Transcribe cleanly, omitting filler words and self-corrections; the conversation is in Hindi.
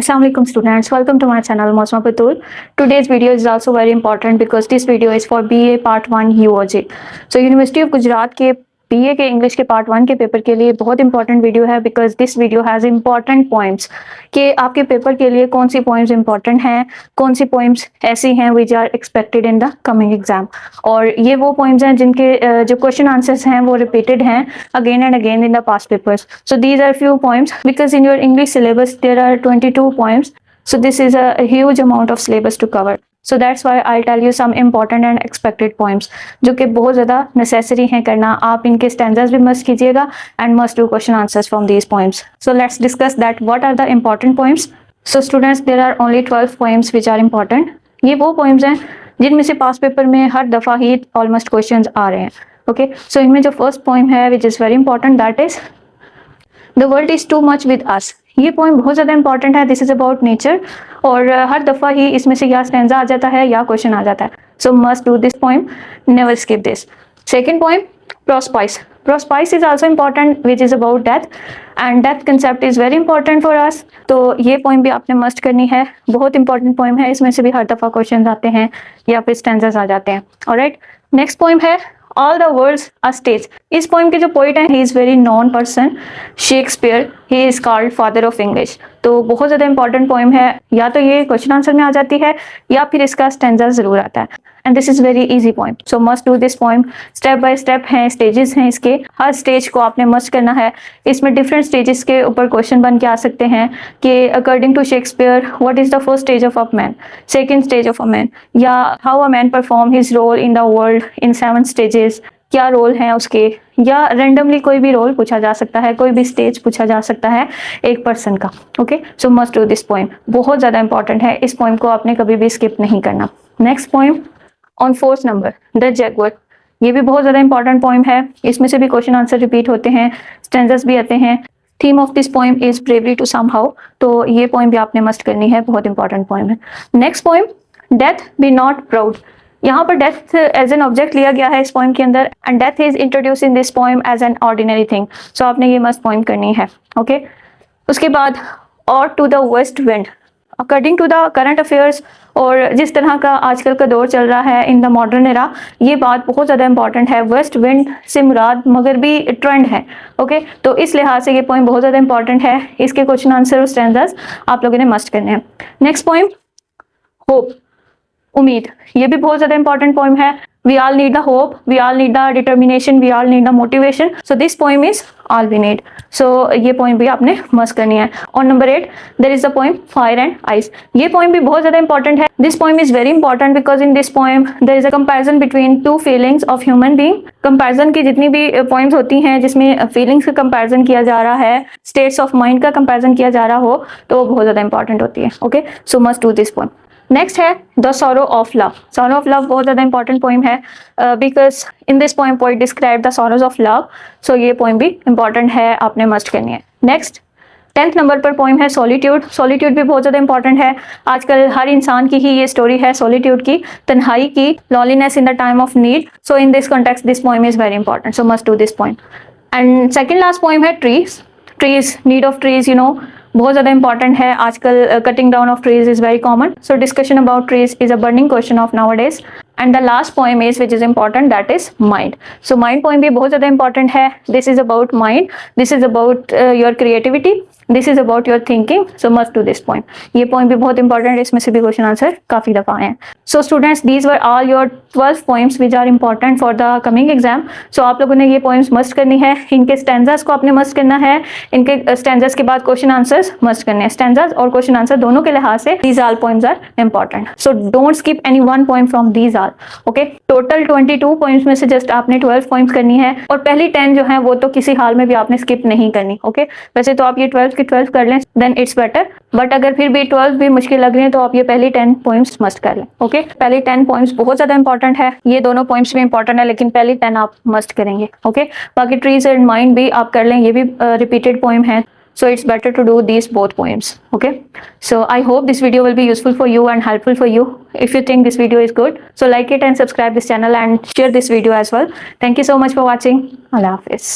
Assalamualaikum students, welcome to my channel Mosma Patul. Today's video is also very important because this video is for BA Part 1 UOG. So University of Gujarat के BA के इंग्लिश के पार्ट 1 के पेपर के लिए बहुत इंपॉर्टेंट वीडियो है because this video has important points कि आपके पेपर के लिए कौन सी पॉइंट्स इंपॉर्टेंट हैं, कौन सी पॉइंट्स ऐसी हैं which are expected in the coming exam. और ये वो पॉइंट्स हैं जिनके जो क्वेश्चन आंसर्स हैं वो रिपीटेड हैं again and again in the past papers. So these are few points because in your English syllabus there are 22 points, so this is a huge amount of syllabus to cover. So that's why I'll tell you some important and expected points जो कि बहुत ज़्यादा necessary हैं करना। आप इनके stanzas भी must कीजिएगा and must do question answers from these poems. So let's discuss that what are the important poems. So students, there are only 12 poems which are important. ये वो poems हैं जिनमें से पास पेपर में हर दफ़ा ही almost questions आ रहे हैं। Okay, so इनमें जो first poem है which is very important, that is The world is too much with us. ये पोइम बहुत ज़्यादा इंपॉर्टेंट है। दिस इज़ अबाउट नेचर और हर दफ़ा ही इसमें से या स्टैंजा आ जाता है या क्वेश्चन आ जाता है। So must do this poem, never skip this. Second poem Prospice. Prospice is also important which is about death and death concept is very important for us. तो ये पोइम भी आपने मस्ट करनी है, बहुत इंपॉर्टेंट पोइम है। इसमें से भी हर दफ़ा क्वेश्चन आते हैं या फिर स्टैंजास आ जाते हैं। ऑलराइट, नेक्स्ट पोइम है all the world's a stage. इस पोइम के जो पोइट हैं he is very known person, Shakespeare. He is called father of English. तो बहुत ज़्यादा इंपॉर्टेंट पोइम है, या तो ये क्वेश्चन आंसर में आ जाती है या फिर इसका स्टैंजा ज़रूर आता है and this is very easy poem. So must do this poem. Step by step हैं, स्टेजेस हैं इसके, हर स्टेज को आपने मस्ट करना है। इसमें डिफरेंट स्टेजेस के ऊपर क्वेश्चन बन के आ सकते हैं कि according to Shakespeare what is the first stage of a man, second stage of a man, या how a man perform his role in the world in 7 stages, क्या रोल हैं उसके, या रेंडमली कोई भी रोल पूछा जा सकता है, कोई भी स्टेज पूछा जा सकता है एक पर्सन का। Okay, so must do this poem, बहुत ज़्यादा इंपॉर्टेंट है। इस पोइम को आपने कभी भी स्किप नहीं करना। Next poem on 4th number the Jaguar. ये भी बहुत ज़्यादा इंपॉर्टेंट पोइम है। इसमें से भी क्वेश्चन आंसर रिपीट होते हैं, स्टैंजर्स भी आते हैं। Theme of this poem is bravery to somehow. तो ये पोइम भी आपने मस्ट करनी है, बहुत इंपॉर्टेंट पोइम है। Next poem death be not proud. यहाँ पर डेथ एज एन ऑब्जेक्ट लिया गया है इस पोइम के अंदर and death is introduce in this poem as an ordinary thing. So आपने ये मस्ट पोइम करनी है। ओके, उसके बाद ode to the west wind. According to the current affairs और जिस तरह का आजकल का दौर चल रहा है इन द मॉडर्न एरा, ये बात बहुत ज़्यादा इंपॉर्टेंट है। वेस्ट विंड से मुराद मगरबी ट्रेंड है। ओके, तो इस लिहाज से ये पोइम बहुत ज़्यादा इंपॉर्टेंट है। इसके क्वेश्चन आंसर और स्टैंजास आप लोगों ने मस्ट करने हैं। नेक्स्ट पोइम होप, उम्मीद। ये भी बहुत ज़्यादा इंपॉर्टेंट पोइम है। We all need the hope, we all need the determination, we all need the motivation. So this poem is all we need. So ये पोइम भी आपने मस्ट करनी है। और number 8 there is the poem fire and ice. ये पोइम भी बहुत ज़्यादा इंपॉर्टेंट है। This poem is very important because in this poem there is a comparison between 2 feelings of human being. Comparison की जितनी भी पॉइंट्स होती हैं जिसमें फीलिंग्स का कंपैरिजन किया जा रहा है, स्टेट्स ऑफ माइंड का कंपैरिजन किया जा रहा हो, तो वो बहुत ज़्यादा इंपॉर्टेंट होती है। Okay, so must do this poem. Next है the sorrow of love. Sorrow of love बहुत ज़्यादा इंपॉर्टेंट पोइम है because in this poem poet describe the sorrows of love. So ये पोइम भी इंपॉर्टेंट है, आपने मस्ट करनी है। नेक्स्ट 10th नंबर पर पोइम है सॉलिट्यूड। सॉलिट्यूड भी बहुत ज़्यादा इंपॉर्टेंट है। आजकल हर इंसान की ही ये स्टोरी है सॉलिट्यूड की, तन्हाई की, loneliness in the time of need. So in this context this poem is very important. So must do this poem. And second last poem है trees. Trees, need of trees, you know, बहुत ज़्यादा इंपॉर्टेंट है। आजकल cutting down of trees is very common. So discussion about trees is a burning question of nowadays. And the last poem is which is important, that is mind. So mind poem भी बहुत ज़्यादा इंपॉर्टेंट है। This is about mind, this is about your creativity, this is about your thinking. So must do this poem. ये पोइम भी बहुत इंपॉर्टेंट है, इसमें से भी क्वेश्चन आंसर काफ़ी दफ़ा आए हैं। So students, these were all your 12 poems which are important for the coming exam. So आप लोगों ने ये पोइम्स मस्ट करनी है। इनके स्टैंजास को आपने मस्ट करना है। इनके स्टैंजास के बाद क्वेश्चन आंसर्स मस्ट करने हैं। स्टैंजास और क्वेश्चन आंसर दोनों के लिहाज से these all poems are important. So don't skip any one poem from these all. Okay, total 22 points में से जस्ट आपने 12 पॉइंट्स करनी है और पहली 10 जो है वो तो किसी हाल में भी आपने स्किप नहीं करनी। ओके, वैसे तो आप ये 12 की 12 कर लें देन इट्स बेटर, बट अगर फिर भी 12 भी मुश्किल लग रही है तो आप ये पहली 10 पॉइंट्स मस्ट कर लें। ओके, पहली 10 पॉइंट्स बहुत ज़्यादा इंपॉर्टेंट है। ये दोनों पॉइंट्स भी इंपॉर्टेंट है लेकिन पहली 10 आप मस्ट करेंगे। ओके, बाकी ट्रीज एंड माइंड भी आप कर लें, ये भी रिपीटेड पोइम है। So it's better to do these both poems. Okay, so I hope this video will be useful for you and helpful for you. If you think this video is good, so like it and subscribe this channel and share this video as well. Thank you so much for watching. Allah Hafiz.